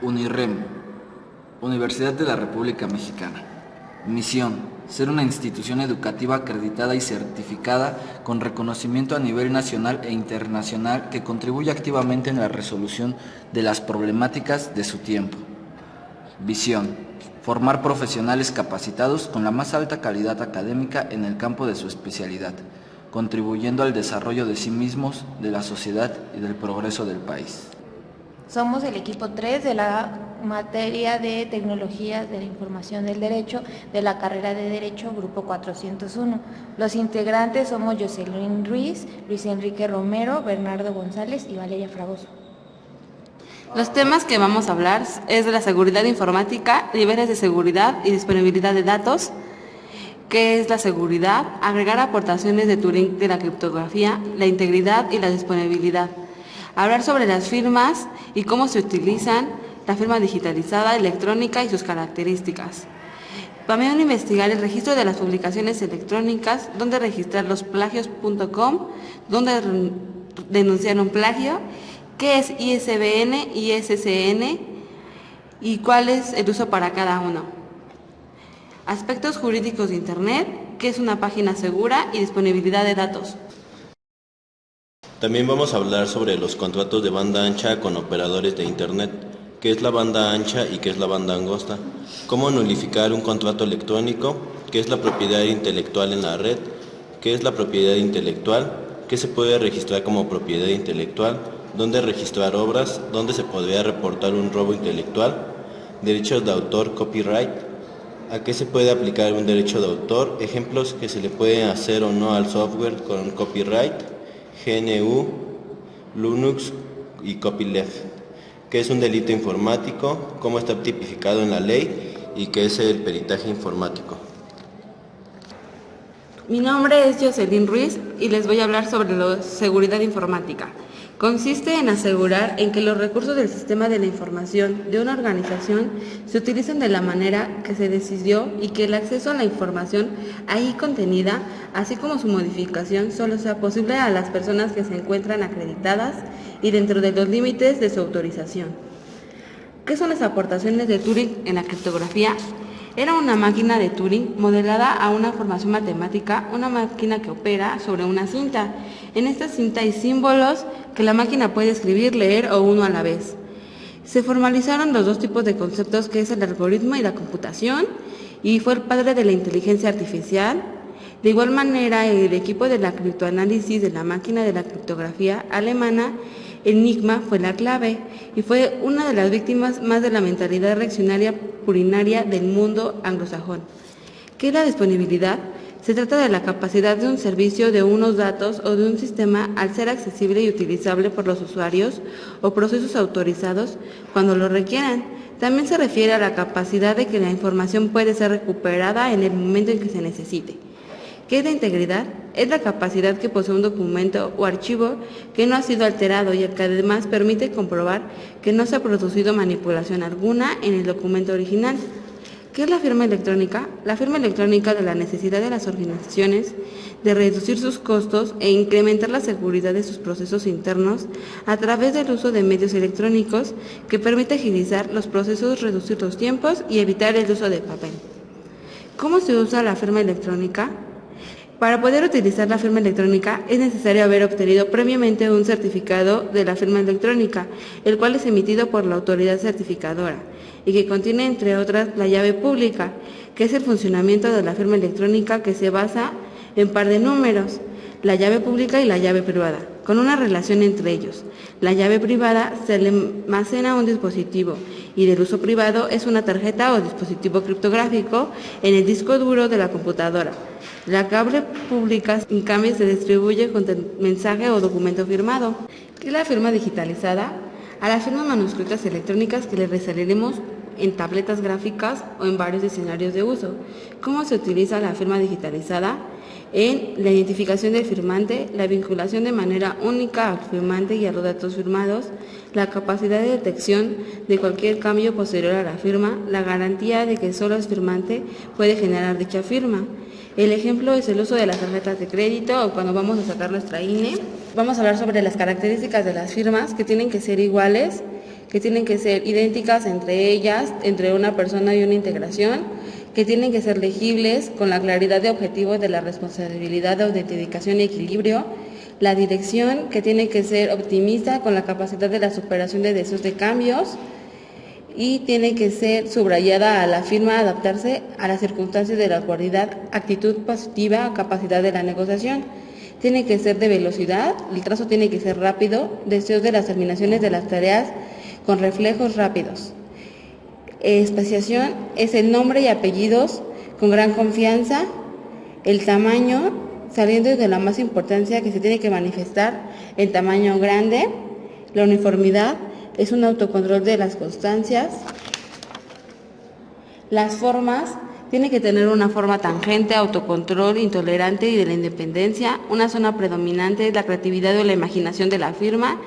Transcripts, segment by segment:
UNIRREM, Universidad de la República Mexicana. Misión: ser una institución educativa acreditada y certificada con reconocimiento a nivel nacional e internacional que contribuye activamente en la resolución de las problemáticas de su tiempo. Visión: formar profesionales capacitados con la más alta calidad académica en el campo de su especialidad, contribuyendo al desarrollo de sí mismos, de la sociedad y del progreso del país. Somos el equipo 3 de la materia de Tecnologías de la Información del Derecho de la carrera de Derecho, Grupo 401. Los integrantes somos Jocelyn Ruiz, Luis Enrique Romero, Bernardo González y Valeria Fragoso. Los temas que vamos a hablar es de la seguridad informática, niveles de seguridad y disponibilidad de datos, qué es la seguridad, agregar aportaciones de Turing de la criptografía, la integridad y la disponibilidad. Hablar sobre las firmas y cómo se utilizan, la firma digitalizada, electrónica y sus características. También investigar el registro de las publicaciones electrónicas, dónde registrar los plagios.com, dónde denunciar un plagio, qué es ISBN, ISSN y cuál es el uso para cada uno. Aspectos jurídicos de Internet, qué es una página segura y disponibilidad de datos. También vamos a hablar sobre los contratos de banda ancha con operadores de Internet, qué es la banda ancha y qué es la banda angosta, cómo nulificar un contrato electrónico, qué es la propiedad intelectual en la red, qué es la propiedad intelectual, qué se puede registrar como propiedad intelectual, dónde registrar obras, dónde se podría reportar un robo intelectual, derechos de autor, copyright, a qué se puede aplicar un derecho de autor, ejemplos que se le pueden hacer o no al software con copyright, GNU, Linux y copyleft, qué es un delito informático, cómo está tipificado en la ley y qué es el peritaje informático. Mi nombre es Jocelyn Ruiz y les voy a hablar sobre la seguridad informática. Consiste en asegurar en que los recursos del sistema de la información de una organización se utilicen de la manera que se decidió y que el acceso a la información ahí contenida, así como su modificación, solo sea posible a las personas que se encuentran acreditadas y dentro de los límites de su autorización. ¿Qué son las aportaciones de Turing en la criptografía? Era una máquina de Turing modelada a una formación matemática, una máquina que opera sobre una cinta. En esta cinta hay símbolos que la máquina puede escribir, leer o uno a la vez. Se formalizaron los dos tipos de conceptos que es el algoritmo y la computación, y fue el padre de la inteligencia artificial. De igual manera, el equipo de la criptoanálisis de la máquina de la criptografía alemana Enigma fue la clave y fue una de las víctimas más de la mentalidad reaccionaria purinaria del mundo anglosajón. ¿Qué es la disponibilidad? Se trata de la capacidad de un servicio, de unos datos o de un sistema al ser accesible y utilizable por los usuarios o procesos autorizados cuando lo requieran. También se refiere a la capacidad de que la información puede ser recuperada en el momento en que se necesite. ¿Qué es la integridad? Es la capacidad que posee un documento o archivo que no ha sido alterado y que además permite comprobar que no se ha producido manipulación alguna en el documento original. ¿Qué es la firma electrónica? La firma electrónica de la necesidad de las organizaciones de reducir sus costos e incrementar la seguridad de sus procesos internos a través del uso de medios electrónicos que permite agilizar los procesos, reducir los tiempos y evitar el uso de papel. ¿Cómo se usa la firma electrónica? Para poder utilizar la firma electrónica es necesario haber obtenido previamente un certificado de la firma electrónica, el cual es emitido por la autoridad certificadora y que contiene, entre otras, la llave pública, que es el funcionamiento de la firma electrónica que se basa en par de números, la llave pública y la llave privada, con una relación entre ellos. La llave privada se le almacena a un dispositivo y del uso privado es una tarjeta o dispositivo criptográfico en el disco duro de la computadora. La llave pública, en cambio, se distribuye con el mensaje o documento firmado. ¿Qué es la firma digitalizada? A las firmas manuscritas electrónicas que le realizaremos en tabletas gráficas o en varios escenarios de uso. ¿Cómo se utiliza la firma digitalizada? En la identificación del firmante, la vinculación de manera única al firmante y a los datos firmados, la capacidad de detección de cualquier cambio posterior a la firma, la garantía de que solo el firmante puede generar dicha firma. El ejemplo es el uso de las tarjetas de crédito o cuando vamos a sacar nuestra INE. Vamos a hablar sobre las características de las firmas que tienen que ser iguales, que tienen que ser idénticas entre ellas, entre una persona y una integración, que tienen que ser legibles con la claridad de objetivos de la responsabilidad de autenticación y equilibrio, la dirección, que tiene que ser optimista con la capacidad de la superación de deseos de cambios, y tiene que ser subrayada a la firma, adaptarse a las circunstancias de la actualidad, actitud positiva, capacidad de la negociación. Tiene que ser de velocidad, el trazo tiene que ser rápido, deseos de las terminaciones de las tareas con reflejos rápidos. Espaciación es el nombre y apellidos con gran confianza, el tamaño, saliendo de la más importancia que se tiene que manifestar en tamaño grande, la uniformidad, es un autocontrol de las constancias. Las formas, tiene que tener una forma tangente, autocontrol, intolerante y de la independencia. Una zona predominante es la creatividad o la imaginación de la firma.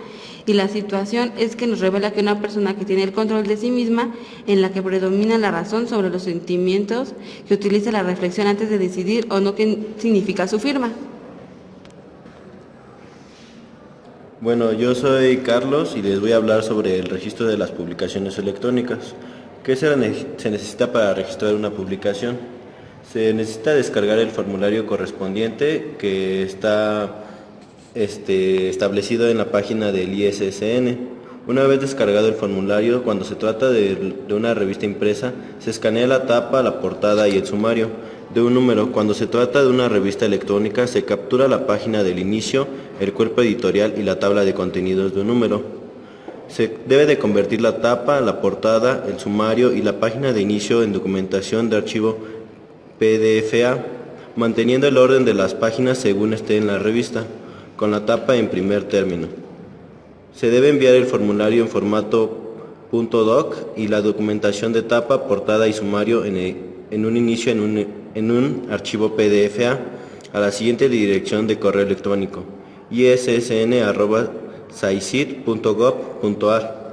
Y la situación es que nos revela que una persona que tiene el control de sí misma, en la que predomina la razón sobre los sentimientos, que utiliza la reflexión antes de decidir o no qué significa su firma. Bueno, yo soy Carlos y les voy a hablar sobre el registro de las publicaciones electrónicas. ¿Qué se necesita para registrar una publicación? Se necesita descargar el formulario correspondiente que está establecido en la página del ISSN. Una vez descargado el formulario, cuando se trata de una revista impresa, se escanea la tapa, la portada y el sumario de un número. Cuando se trata de una revista electrónica, se captura la página del inicio, el cuerpo editorial y la tabla de contenidos de un número. Se debe de convertir la tapa, la portada, el sumario y la página de inicio en documentación de archivo PDFA, manteniendo el orden de las páginas según esté en la revista, con la tapa en primer término. Se debe enviar el formulario en formato .doc y la documentación de tapa, portada y sumario en un inicio en un archivo PDFA a la siguiente dirección de correo electrónico: issn@saicit.gov.ar.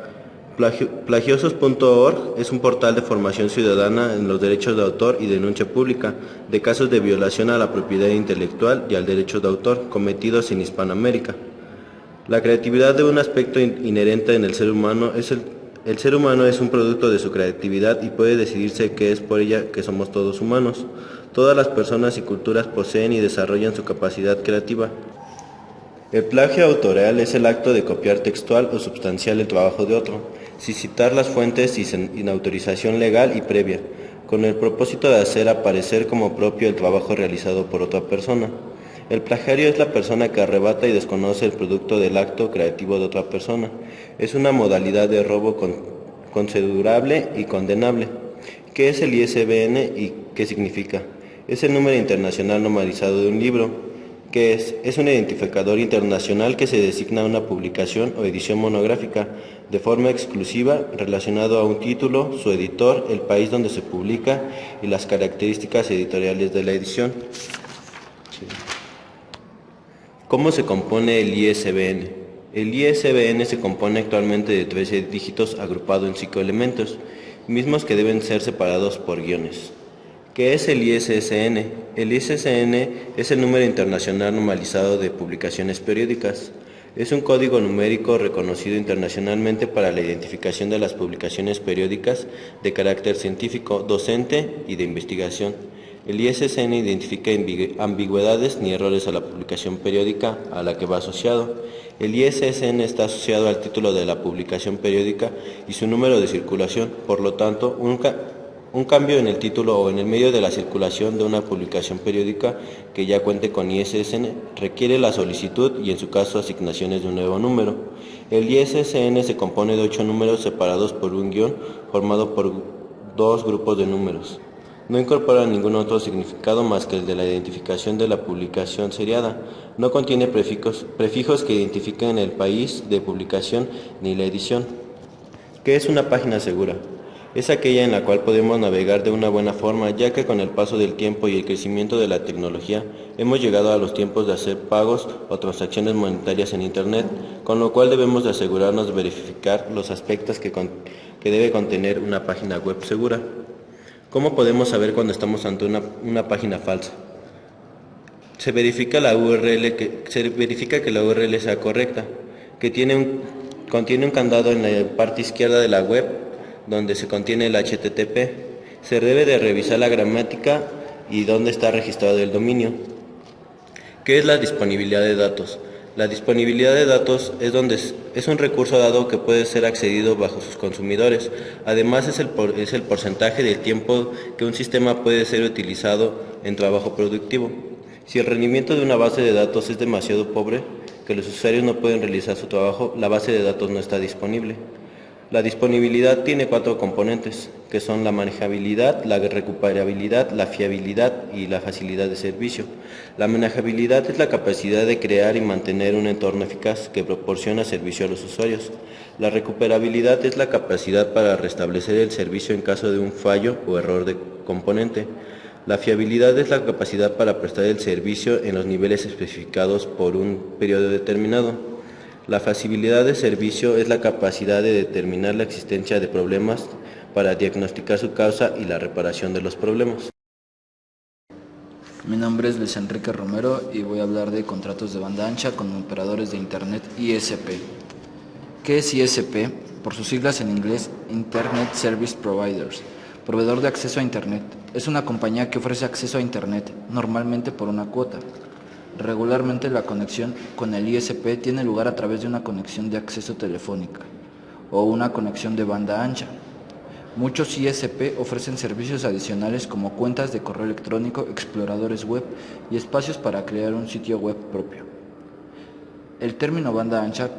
Plagiosos.org es un portal de formación ciudadana en los derechos de autor y denuncia pública de casos de violación a la propiedad intelectual y al derecho de autor cometidos en Hispanoamérica. La creatividad de un aspecto inherente en el ser humano es el ser humano es un producto de su creatividad y puede decidirse que es por ella que somos todos humanos. Todas las personas y culturas poseen y desarrollan su capacidad creativa. El plagio autoral es el acto de copiar textual o substancial el trabajo de otro, sin citar las fuentes y sin autorización legal y previa, con el propósito de hacer aparecer como propio el trabajo realizado por otra persona. El plagiario es la persona que arrebata y desconoce el producto del acto creativo de otra persona. Es una modalidad de robo considerable y condenable. ¿Qué es el ISBN y qué significa? Es el número internacional normalizado de un libro. ¿Qué es? Es un identificador internacional que se designa a una publicación o edición monográfica de forma exclusiva relacionado a un título, su editor, el país donde se publica y las características editoriales de la edición. ¿Cómo se compone el ISBN? El ISBN se compone actualmente de 13 dígitos agrupados en 5 elementos, mismos que deben ser separados por guiones. ¿Qué es el ISSN? El ISSN es el número internacional normalizado de publicaciones periódicas. Es un código numérico reconocido internacionalmente para la identificación de las publicaciones periódicas de carácter científico, docente y de investigación. El ISSN identifica ambigüedades ni errores a la publicación periódica a la que va asociado. El ISSN está asociado al título de la publicación periódica y su número de circulación. Por lo tanto, un cambio en el título o en el medio de la circulación de una publicación periódica que ya cuente con ISSN requiere la solicitud y en su caso asignaciones de un nuevo número. El ISSN se compone de 8 números separados por un guión formado por 2 grupos de números. No incorpora ningún otro significado más que el de la identificación de la publicación seriada. No contiene prefijos que identifiquen el país de publicación ni la edición. ¿Qué es una página segura? Es aquella en la cual podemos navegar de una buena forma, ya que con el paso del tiempo y el crecimiento de la tecnología hemos llegado a los tiempos de hacer pagos o transacciones monetarias en Internet, con lo cual debemos de asegurarnos de verificar los aspectos que debe contener una página web segura. ¿Cómo podemos saber cuando estamos ante una página falsa? Se verifica que la URL sea correcta, que tiene contiene un candado en la parte izquierda de la web, donde se contiene el HTTP. Se debe de revisar la gramática y dónde está registrado el dominio. ¿Qué es la disponibilidad de datos? La disponibilidad de datos es un recurso dado que puede ser accedido bajo sus consumidores. Además, es el porcentaje del tiempo que un sistema puede ser utilizado en trabajo productivo. Si el rendimiento de una base de datos es demasiado pobre, que los usuarios no pueden realizar su trabajo, la base de datos no está disponible. La disponibilidad tiene 4 componentes, que son la manejabilidad, la recuperabilidad, la fiabilidad y la facilidad de servicio. La manejabilidad es la capacidad de crear y mantener un entorno eficaz que proporciona servicio a los usuarios. La recuperabilidad es la capacidad para restablecer el servicio en caso de un fallo o error de componente. La fiabilidad es la capacidad para prestar el servicio en los niveles especificados por un periodo determinado. La facilidad de servicio es la capacidad de determinar la existencia de problemas para diagnosticar su causa y la reparación de los problemas. Mi nombre es Luis Enrique Romero y voy a hablar de contratos de banda ancha con operadores de Internet ISP. ¿Qué es ISP? Por sus siglas en inglés, Internet Service Providers, proveedor de acceso a Internet. Es una compañía que ofrece acceso a Internet, normalmente por una cuota. Regularmente la conexión con el ISP tiene lugar a través de una conexión de acceso telefónica o una conexión de banda ancha. Muchos ISP ofrecen servicios adicionales como cuentas de correo electrónico, exploradores web y espacios para crear un sitio web propio. El término banda ancha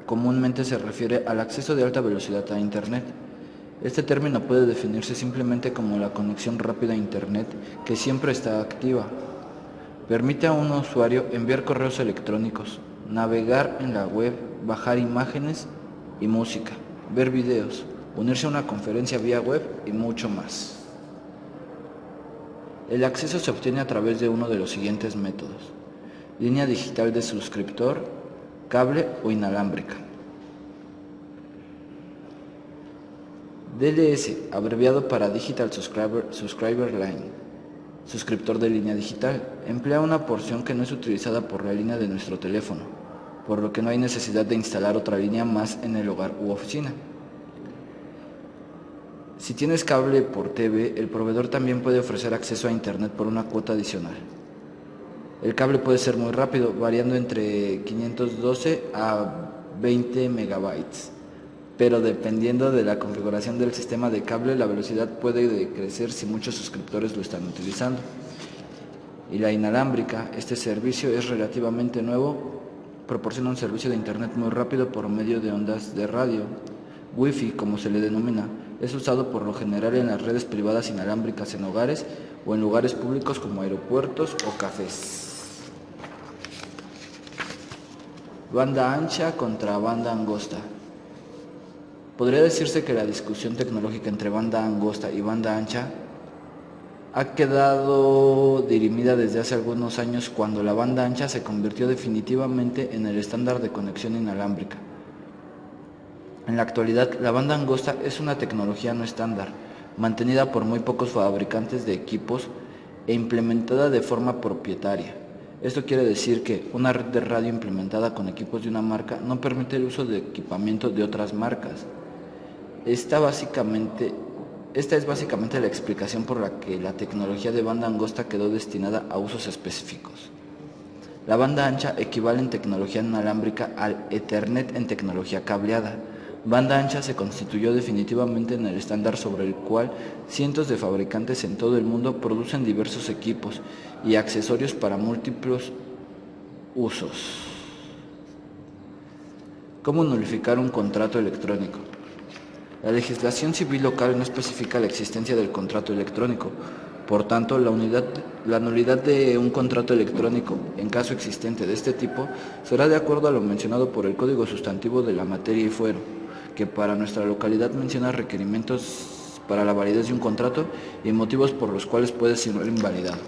comúnmente se refiere al acceso de alta velocidad a Internet. Este término puede definirse simplemente como la conexión rápida a Internet que siempre está activa. Permite a un usuario enviar correos electrónicos, navegar en la web, bajar imágenes y música, ver videos, unirse a una conferencia vía web y mucho más. El acceso se obtiene a través de uno de los siguientes métodos: línea digital de suscriptor, cable o inalámbrica. DLS, abreviado para Digital Subscriber Line. Suscriptor de línea digital, emplea una porción que no es utilizada por la línea de nuestro teléfono, por lo que no hay necesidad de instalar otra línea más en el hogar u oficina. Si tienes cable por TV, el proveedor también puede ofrecer acceso a Internet por una cuota adicional. El cable puede ser muy rápido, variando entre 512 a 20 megabytes, pero dependiendo de la configuración del sistema de cable, la velocidad puede decrecer si muchos suscriptores lo están utilizando. Y la inalámbrica, este servicio es relativamente nuevo, proporciona un servicio de Internet muy rápido por medio de ondas de radio, Wi-Fi como se le denomina. Es usado por lo general en las redes privadas inalámbricas en hogares o en lugares públicos como aeropuertos o cafés. Banda ancha contra banda angosta. Podría decirse que la discusión tecnológica entre banda angosta y banda ancha ha quedado dirimida desde hace algunos años, cuando la banda ancha se convirtió definitivamente en el estándar de conexión inalámbrica. En la actualidad, la banda angosta es una tecnología no estándar, mantenida por muy pocos fabricantes de equipos e implementada de forma propietaria. Esto quiere decir que una red de radio implementada con equipos de una marca no permite el uso de equipamiento de otras marcas. Esta es básicamente la explicación por la que la tecnología de banda angosta quedó destinada a usos específicos. La banda ancha equivale en tecnología inalámbrica al Ethernet en tecnología cableada. Banda ancha se constituyó definitivamente en el estándar sobre el cual cientos de fabricantes en todo el mundo producen diversos equipos y accesorios para múltiples usos. ¿Cómo nulificar un contrato electrónico? La legislación civil local no especifica la existencia del contrato electrónico. Por tanto, la nulidad de un contrato electrónico, en caso existente de este tipo, será de acuerdo a lo mencionado por el Código Sustantivo de la Materia y Fuero, que para nuestra localidad menciona requerimientos para la validez de un contrato y motivos por los cuales puede ser invalidado.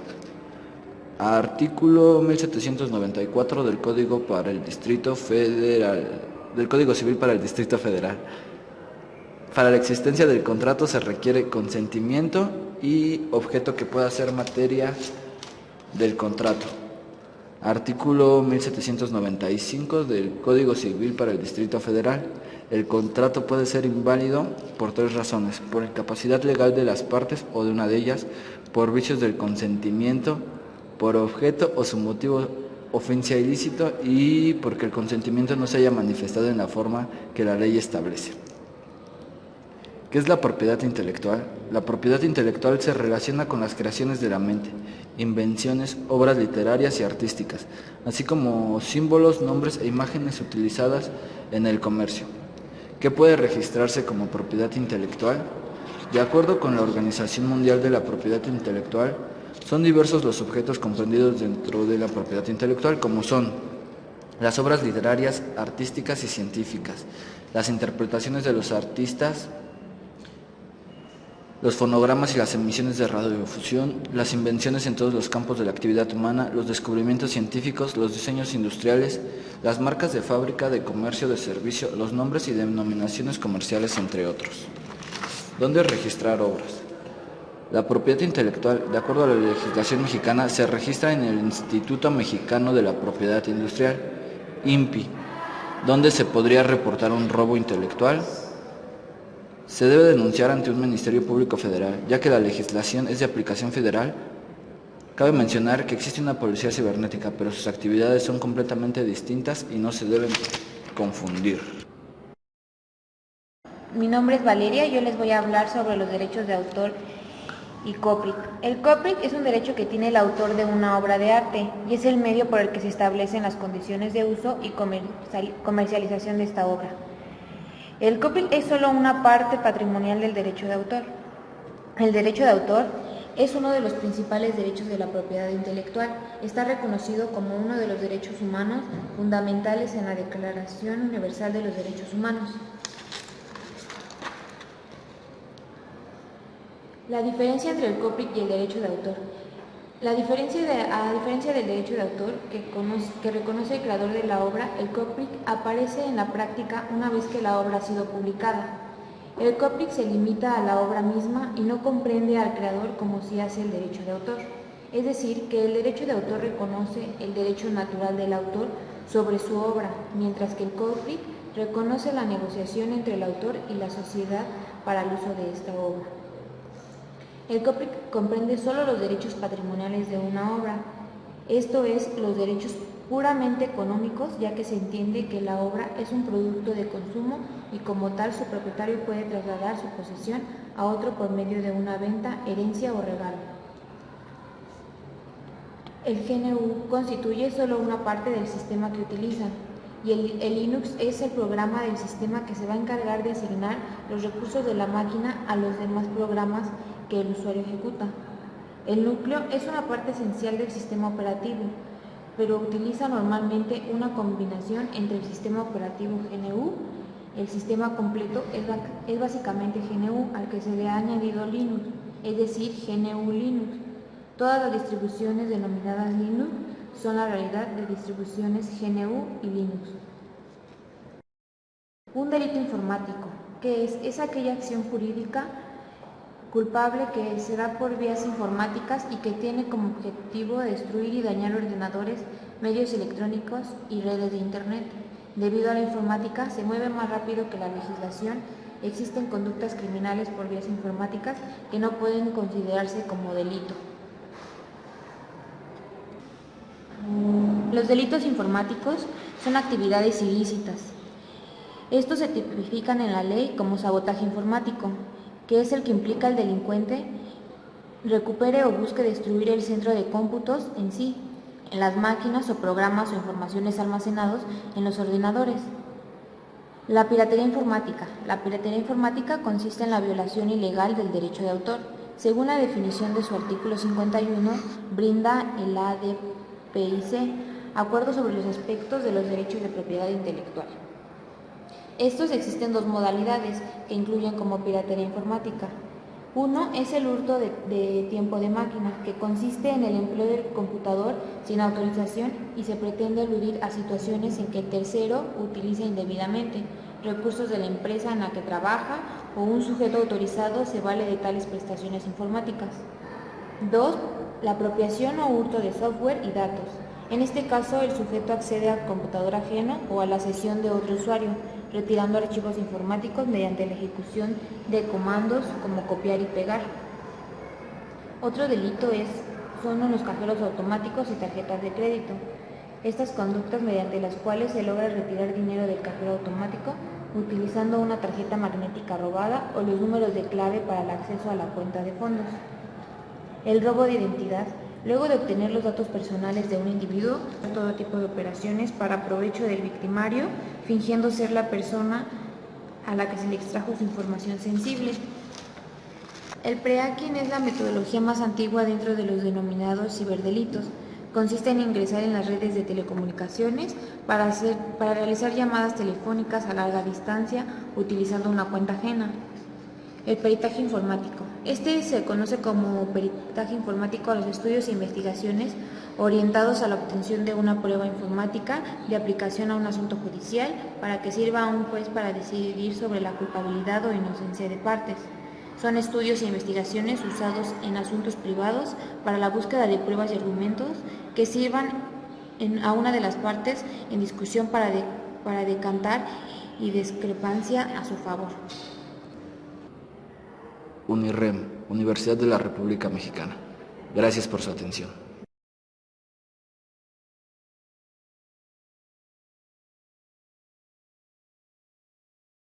Artículo 1794 del Código Civil para el Distrito Federal. Para la existencia del contrato se requiere consentimiento y objeto que pueda ser materia del contrato. Artículo 1795 del Código Civil para el Distrito Federal. El contrato puede ser inválido por 3 razones: por incapacidad legal de las partes o de una de ellas, por vicios del consentimiento, por objeto o su motivo ofensa ilícito y porque el consentimiento no se haya manifestado en la forma que la ley establece. ¿Qué es la propiedad intelectual? La propiedad intelectual se relaciona con las creaciones de la mente, invenciones, obras literarias y artísticas, así como símbolos, nombres e imágenes utilizadas en el comercio. ¿Qué puede registrarse como propiedad intelectual? De acuerdo con la Organización Mundial de la Propiedad Intelectual, son diversos los objetos comprendidos dentro de la propiedad intelectual, como son las obras literarias, artísticas y científicas, las interpretaciones de los artistas, los fonogramas y las emisiones de radiodifusión, las invenciones en todos los campos de la actividad humana, los descubrimientos científicos, los diseños industriales, las marcas de fábrica, de comercio, de servicio, los nombres y denominaciones comerciales, entre otros. ¿Dónde registrar obras? La propiedad intelectual, de acuerdo a la legislación mexicana, se registra en el Instituto Mexicano de la Propiedad Industrial, INPI. ¿Dónde se podría reportar un robo intelectual? Se debe denunciar ante un Ministerio Público Federal, ya que la legislación es de aplicación federal. Cabe mencionar que existe una policía cibernética, pero sus actividades son completamente distintas y no se deben confundir. Mi nombre es Valeria y yo les voy a hablar sobre los derechos de autor y copyright. El copyright es un derecho que tiene el autor de una obra de arte y es el medio por el que se establecen las condiciones de uso y comercialización de esta obra. El copyright es solo una parte patrimonial del derecho de autor. El derecho de autor es uno de los principales derechos de la propiedad intelectual. Está reconocido como uno de los derechos humanos fundamentales en la Declaración Universal de los Derechos Humanos. La diferencia entre el copyright y el derecho de autor. A diferencia del derecho de autor que reconoce el creador de la obra, el copyright aparece en la práctica una vez que la obra ha sido publicada. El copyright se limita a la obra misma y no comprende al creador como si hace el derecho de autor. Es decir, que el derecho de autor reconoce el derecho natural del autor sobre su obra, mientras que el copyright reconoce la negociación entre el autor y la sociedad para el uso de esta obra. El copyright comprende solo los derechos patrimoniales de una obra, esto es, los derechos puramente económicos, ya que se entiende que la obra es un producto de consumo y como tal su propietario puede trasladar su posesión a otro por medio de una venta, herencia o regalo. El GNU constituye solo una parte del sistema que utilizan y el Linux es el programa del sistema que se va a encargar de asignar los recursos de la máquina a los demás programas que el usuario ejecuta. El núcleo es una parte esencial del sistema operativo, pero utiliza normalmente una combinación entre el sistema operativo GNU. El sistema completo es básicamente GNU al que se le ha añadido Linux, es decir, GNU Linux. Todas las distribuciones denominadas Linux son la realidad de distribuciones GNU y Linux. Un delito informático, que es aquella acción jurídica culpable que se da por vías informáticas y que tiene como objetivo destruir y dañar ordenadores, medios electrónicos y redes de Internet. Debido a la informática, se mueve más rápido que la legislación. Existen conductas criminales por vías informáticas que no pueden considerarse como delito. Los delitos informáticos son actividades ilícitas. Estos se tipifican en la ley como sabotaje informático, que es el que implica al delincuente recupere o busque destruir el centro de cómputos en sí, en las máquinas o programas o informaciones almacenados en los ordenadores. La piratería informática. La piratería informática consiste en la violación ilegal del derecho de autor. Según la definición de su artículo 51, brinda el ADPIC, Acuerdo sobre los aspectos de los derechos de propiedad intelectual. Estos existen dos modalidades que incluyen como piratería informática. Uno es el hurto de tiempo de máquina, que consiste en el empleo del computador sin autorización y se pretende eludir a situaciones en que el tercero utiliza indebidamente recursos de la empresa en la que trabaja o un sujeto autorizado se vale de tales prestaciones informáticas. 2. La apropiación o hurto de software y datos. En este caso, el sujeto accede al computador ajeno o a la sesión de otro usuario, retirando archivos informáticos mediante la ejecución de comandos como copiar y pegar. Otro delito son los cajeros automáticos y tarjetas de crédito. Estas conductas mediante las cuales se logra retirar dinero del cajero automático utilizando una tarjeta magnética robada o los números de clave para el acceso a la cuenta de fondos. El robo de identidad. Luego de obtener los datos personales de un individuo, todo tipo de operaciones para provecho del victimario, fingiendo ser la persona a la que se le extrajo su información sensible. El pre-hacking es la metodología más antigua dentro de los denominados ciberdelitos. Consiste en ingresar en las redes de telecomunicaciones para realizar llamadas telefónicas a larga distancia utilizando una cuenta ajena. El peritaje informático. Este se conoce como peritaje informático a los estudios e investigaciones orientados a la obtención de una prueba informática de aplicación a un asunto judicial para que sirva a un juez para decidir sobre la culpabilidad o inocencia de partes. Son estudios e investigaciones usados en asuntos privados para la búsqueda de pruebas y argumentos que sirvan a una de las partes en discusión para decantar y discrepancia a su favor. UNIREM, Universidad de la República Mexicana. Gracias por su atención.